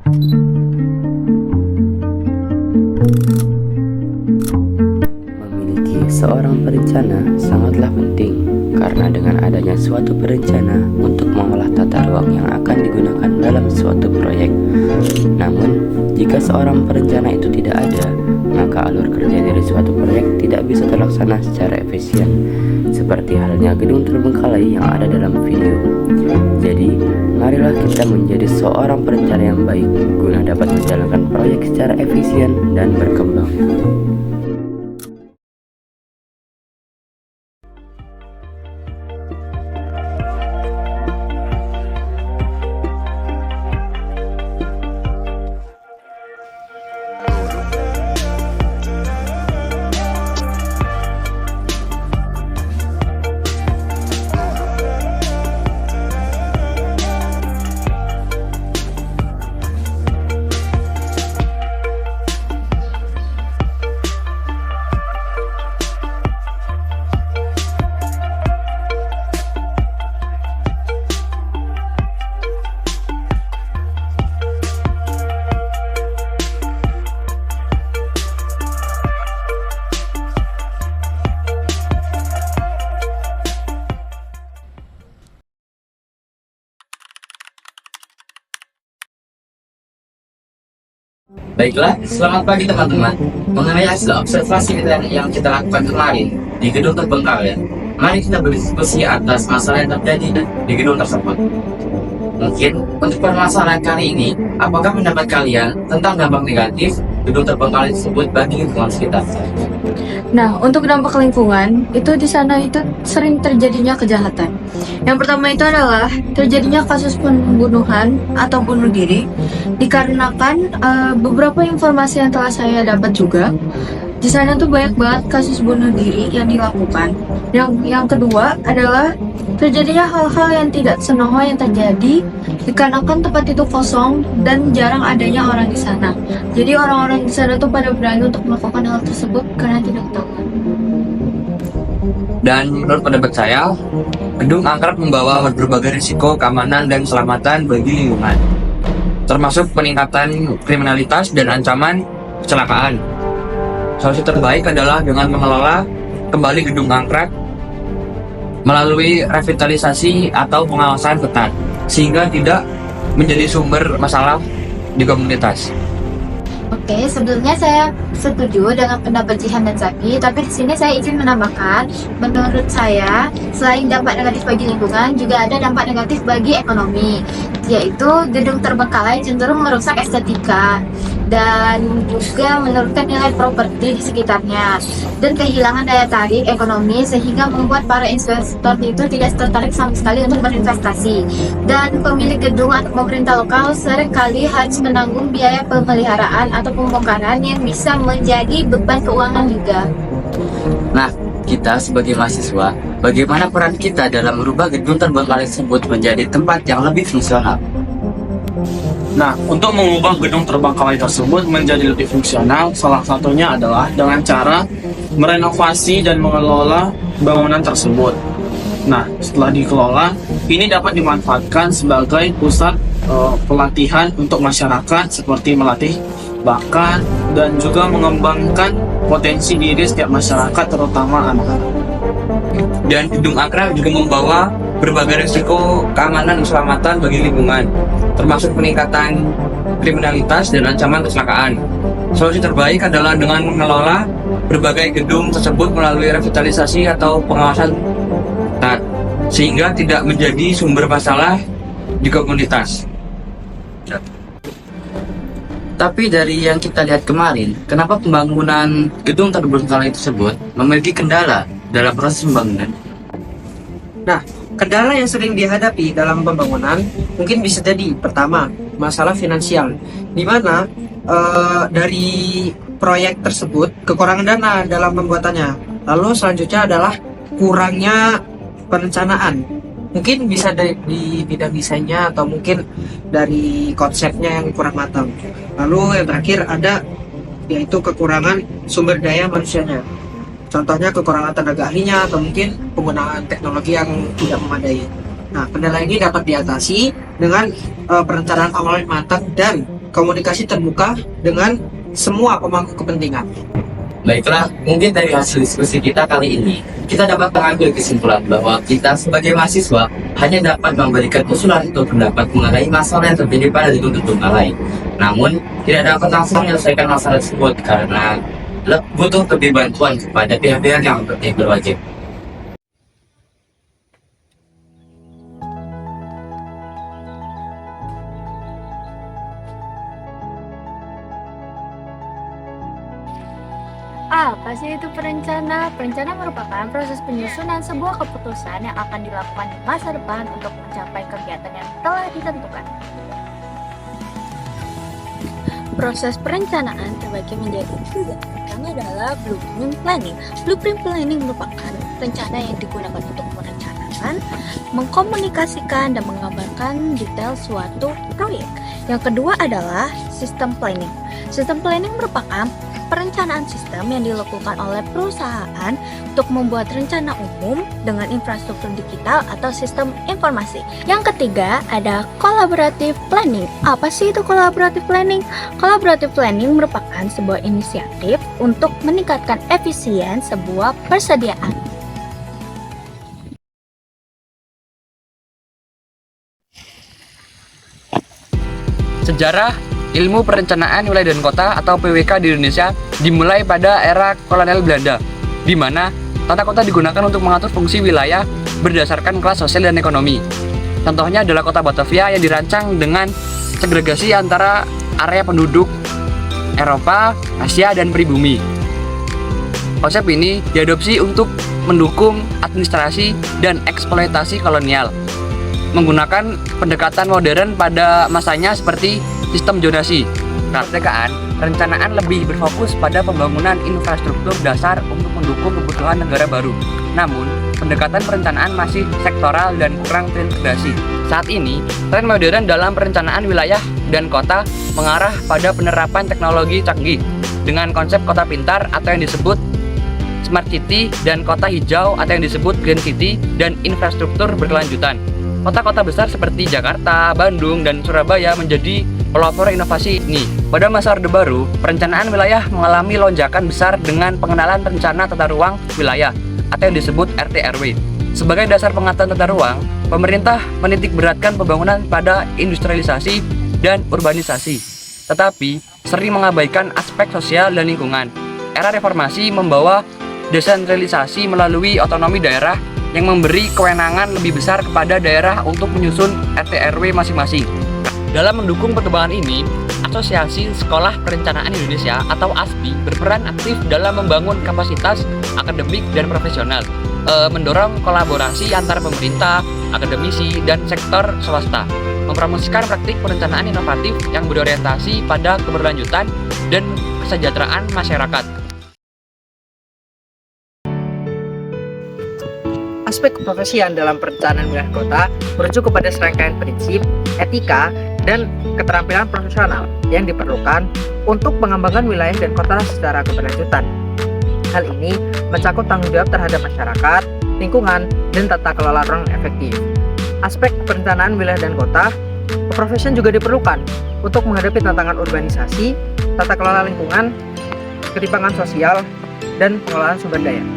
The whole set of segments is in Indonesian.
Memiliki seorang perencana sangatlah penting karena dengan adanya suatu perencana untuk mengolah tata ruang yang akan digunakan dalam suatu proyek. Namun, jika seorang perencana itu tidak ada, maka alur kerja dari suatu proyek tidak bisa terlaksana secara efisien, seperti halnya gedung terbengkalai yang ada dalam video. Jadi, marilah kita menjadi seorang perencana yang baik guna dapat menjalankan proyek secara efisien dan berkembang. Baiklah, selamat pagi teman-teman. Mengenai hasil observasi yang kita lakukan kemarin di gedung terbengkalai, mari kita berdiskusi atas masalah yang terjadi di gedung tersebut. Mungkin untuk permasalahan kali ini, apakah pendapat kalian tentang dampak negatif gedung terbengkalai tersebut bagi lingkungan sekitar? Nah, untuk dampak lingkungan, itu di sana itu sering terjadinya kejahatan. Yang pertama itu adalah terjadinya kasus pembunuhan atau bunuh diri, dikarenakan beberapa informasi yang telah saya dapat juga, di sana tuh banyak banget kasus bunuh diri yang dilakukan. Yang kedua adalah terjadinya hal-hal yang tidak senonoh yang terjadi dikarenakan tempat itu kosong dan jarang adanya orang di sana. Jadi orang-orang di sana tuh pada berani untuk melakukan hal tersebut karena tidak tahu. Dan menurut pendapat saya, gedung angkrat membawa berbagai risiko keamanan dan keselamatan bagi lingkungan, termasuk peningkatan kriminalitas dan ancaman kecelakaan. Solusi terbaik adalah dengan mengelola kembali gedung angkrat melalui revitalisasi atau pengawasan ketat, sehingga tidak menjadi sumber masalah di komunitas. Oke, sebelumnya saya setuju dengan pendapat Jihan dan Zaki, tapi di sini saya izin menambahkan, menurut saya, selain dampak negatif bagi lingkungan, juga ada dampak negatif bagi ekonomi, yaitu gedung terbengkalai cenderung merusak estetika dan juga menurunkan nilai properti di sekitarnya dan kehilangan daya tarik ekonomi sehingga membuat para investor itu tidak tertarik sama sekali untuk berinvestasi, dan pemilik gedung atau pemerintah lokal seringkali harus menanggung biaya pemeliharaan atau pembongkaran yang bisa menjadi beban keuangan juga. Nah, kita sebagai mahasiswa, bagaimana peran kita dalam merubah gedung terbengkalai tersebut menjadi tempat yang lebih fungsional? Nah, untuk mengubah gedung terbengkalai tersebut menjadi lebih fungsional, salah satunya adalah dengan cara merenovasi dan mengelola bangunan tersebut. Nah, setelah dikelola, ini dapat dimanfaatkan sebagai pusat pelatihan untuk masyarakat, seperti melatih bakat dan juga mengembangkan potensi diri setiap masyarakat, terutama anak-anak. Dan gedung angkrat juga membawa berbagai risiko keamanan dan keselamatan bagi lingkungan, termasuk peningkatan kriminalitas dan ancaman kecelakaan. Solusi terbaik adalah dengan mengelola berbagai gedung tersebut melalui revitalisasi atau pengawasan ketat, sehingga tidak menjadi sumber masalah di komunitas. Tapi dari yang kita lihat kemarin, kenapa pembangunan gedung terbengkalai tersebut memiliki kendala dalam proses pembangunan? Nah, kendala yang sering dihadapi dalam pembangunan mungkin bisa jadi pertama, masalah finansial, di mana dari proyek tersebut kekurangan dana dalam pembuatannya. Lalu selanjutnya adalah kurangnya perencanaan. Mungkin bisa di bidang desainnya atau mungkin dari konsepnya yang kurang matang. Lalu yang terakhir ada yaitu kekurangan sumber daya manusianya. Contohnya kekurangan tenaga ahlinya atau mungkin penggunaan teknologi yang tidak memadai. Nah, kendala ini dapat diatasi dengan perencanaan awal yang matang dan komunikasi terbuka dengan semua pemangku kepentingan. Baiklah, mungkin dari hasil diskusi kita kali ini, kita dapat mengambil kesimpulan bahwa kita sebagai mahasiswa hanya dapat memberikan usulan atau pendapat mengenai masalah yang terjadi pada lingkungan lain. Namun, tidak dapat langsung menyelesaikan masalah tersebut karena butuh lebih bantuan kepada pihak-pihak yang berwajib. Apa sih itu perencana? Perencana merupakan proses penyusunan sebuah keputusan yang akan dilakukan di masa depan untuk mencapai kegiatan yang telah ditentukan. Proses perencanaan terbagi menjadi tiga. Pertama adalah blueprint planning. Blueprint planning merupakan rencana yang digunakan untuk merencanakan, mengkomunikasikan, dan menggambarkan detail suatu proyek. Yang kedua adalah sistem planning. Sistem planning merupakan perencanaan sistem yang dilakukan oleh perusahaan untuk membuat rencana umum dengan infrastruktur digital atau sistem informasi. Yang ketiga ada collaborative planning. Apa sih itu collaborative planning? Collaborative planning merupakan sebuah inisiatif untuk meningkatkan efisien sebuah persediaan. Sejarah ilmu perencanaan wilayah dan kota atau PWK di Indonesia dimulai pada era kolonial Belanda, di mana tata kota digunakan untuk mengatur fungsi wilayah berdasarkan kelas sosial dan ekonomi. Contohnya adalah kota Batavia yang dirancang dengan segregasi antara area penduduk Eropa, Asia, dan pribumi. Konsep ini diadopsi untuk mendukung administrasi dan eksploitasi kolonial, menggunakan pendekatan modern pada masanya seperti sistem zonasi. Kemerdekaan, perencanaan lebih berfokus pada pembangunan infrastruktur dasar untuk mendukung kebutuhan negara baru. Namun, pendekatan perencanaan masih sektoral dan kurang terintegrasi. Saat ini, tren modern dalam perencanaan wilayah dan kota mengarah pada penerapan teknologi canggih dengan konsep kota pintar atau yang disebut Smart City dan kota hijau atau yang disebut Green City dan infrastruktur berkelanjutan. Kota-kota besar seperti Jakarta, Bandung, dan Surabaya menjadi pelopor inovasi ini. Pada masa Orde Baru, perencanaan wilayah mengalami lonjakan besar dengan pengenalan rencana tata ruang wilayah atau yang disebut RT/RW. Sebagai dasar pengatur tata ruang, pemerintah menitik beratkan pembangunan pada industrialisasi dan urbanisasi, tetapi sering mengabaikan aspek sosial dan lingkungan. Era reformasi membawa desentralisasi melalui otonomi daerah yang memberi kewenangan lebih besar kepada daerah untuk menyusun RT/RW masing-masing. Dalam mendukung perkembangan ini, Asosiasi Sekolah Perencanaan Indonesia atau ASPI berperan aktif dalam membangun kapasitas akademik dan profesional, mendorong kolaborasi antara pemerintah, akademisi, dan sektor swasta, mempromosikan praktik perencanaan inovatif yang berorientasi pada keberlanjutan dan kesejahteraan masyarakat. Aspek keprofesian dalam perencanaan wilayah kota merujuk kepada serangkaian prinsip, etika, dan keterampilan profesional yang diperlukan untuk mengembangkan wilayah dan kota secara keberlanjutan. Hal ini mencakup tanggung jawab terhadap masyarakat, lingkungan, dan tata kelola ruang efektif. Aspek perencanaan wilayah dan kota, keprofesian juga diperlukan untuk menghadapi tantangan urbanisasi, tata kelola lingkungan, ketimpangan sosial, dan pengelolaan sumber daya.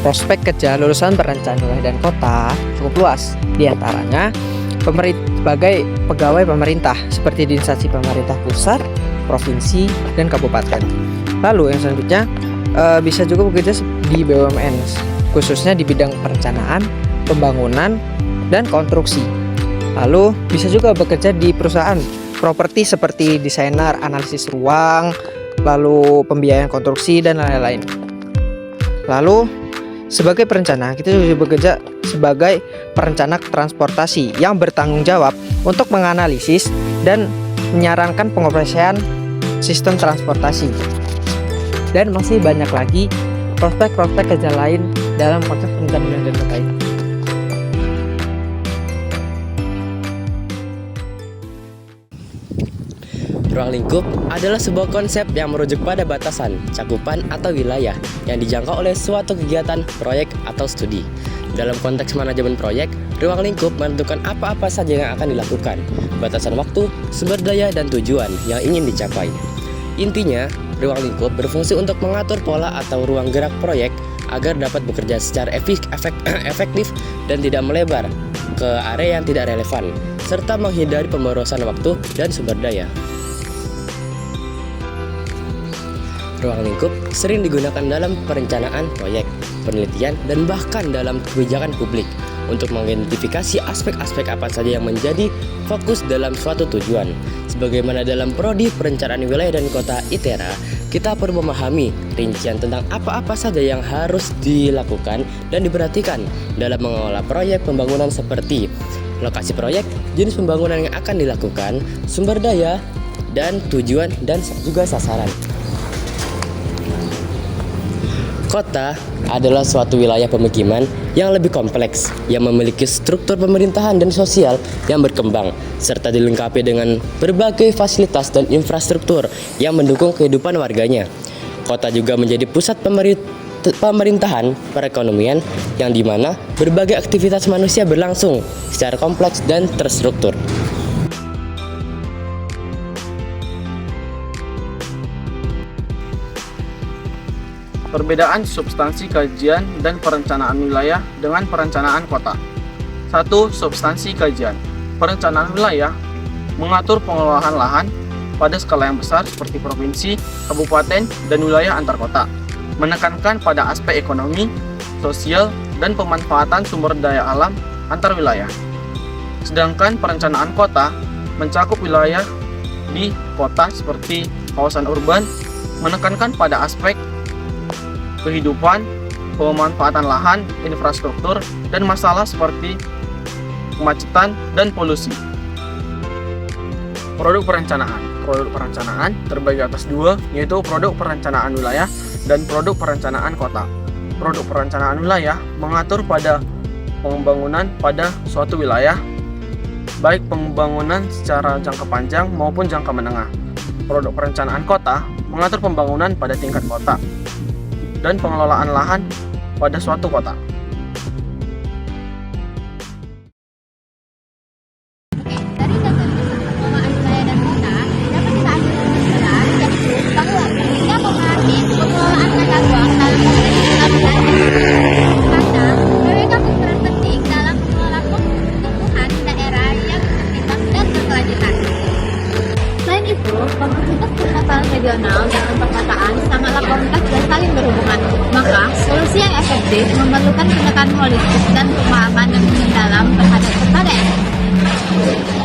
Prospek kerja lulusan perencanaan wilayah dan kota cukup luas, diantaranya sebagai pegawai pemerintah seperti di instansi pemerintah pusat, provinsi, dan kabupaten. Lalu yang selanjutnya bisa juga bekerja di BUMN, khususnya di bidang perencanaan, pembangunan, dan konstruksi. Lalu bisa juga bekerja di perusahaan properti seperti desainer, analisis ruang, lalu pembiayaan konstruksi, dan lain-lain. Lalu sebagai perencana, kita juga bekerja sebagai perencana transportasi yang bertanggung jawab untuk menganalisis dan menyarankan pengoperasian sistem transportasi. Dan masih banyak lagi prospek-prospek kerja lain dalam konsep perencanaan dan kota ini. Ruang lingkup adalah sebuah konsep yang merujuk pada batasan, cakupan, atau wilayah yang dijangkau oleh suatu kegiatan, proyek, atau studi. Dalam konteks manajemen proyek, ruang lingkup menentukan apa-apa saja yang akan dilakukan, batasan waktu, sumber daya, dan tujuan yang ingin dicapai. Intinya, ruang lingkup berfungsi untuk mengatur pola atau ruang gerak proyek agar dapat bekerja secara efektif dan tidak melebar ke area yang tidak relevan, serta menghindari pemborosan waktu dan sumber daya. Ruang lingkup sering digunakan dalam perencanaan proyek, penelitian, dan bahkan dalam kebijakan publik untuk mengidentifikasi aspek-aspek apa saja yang menjadi fokus dalam suatu tujuan. Sebagaimana dalam prodi perencanaan wilayah dan kota ITERA, kita perlu memahami rincian tentang apa-apa saja yang harus dilakukan dan diperhatikan dalam mengelola proyek pembangunan seperti lokasi proyek, jenis pembangunan yang akan dilakukan, sumber daya, dan tujuan dan juga sasaran. Kota adalah suatu wilayah pemukiman yang lebih kompleks, yang memiliki struktur pemerintahan dan sosial yang berkembang, serta dilengkapi dengan berbagai fasilitas dan infrastruktur yang mendukung kehidupan warganya. Kota juga menjadi pusat pemerintahan, perekonomian, yang dimana berbagai aktivitas manusia berlangsung secara kompleks dan terstruktur. Perbedaan substansi kajian dan perencanaan wilayah dengan perencanaan kota. 1. Substansi kajian. Perencanaan wilayah mengatur pengelolaan lahan pada skala yang besar seperti provinsi, kabupaten, dan wilayah antar kota, menekankan pada aspek ekonomi, sosial, dan pemanfaatan sumber daya alam antar wilayah. Sedangkan perencanaan kota mencakup wilayah di kota seperti kawasan urban, menekankan pada aspek kehidupan, pemanfaatan lahan, infrastruktur, dan masalah seperti kemacetan dan polusi. Produk perencanaan. Produk perencanaan terbagi atas dua, yaitu produk perencanaan wilayah dan produk perencanaan kota. Produk perencanaan wilayah mengatur pada pembangunan pada suatu wilayah, baik pembangunan secara jangka panjang maupun jangka menengah. Produk perencanaan kota mengatur pembangunan pada tingkat kota dan pengelolaan lahan pada suatu kota. Dari data pengelolaan wilayah dan kota dapat kita ambil kesimpulan yaitu bahwa ketika memahami pengelolaan tata ruang dalam karena mereka berperan penting dalam mengelola pertumbuhan daerah yang berimbang dan berkelanjutan. Selain itu, memperhatikan permasalahan regional dan perkotaan sangatlah kompleks dan saling berhubungan. Maka, solusi yang efektif memerlukan pendekatan holistik dan pemahaman yang mendalam terhadap kota daerah.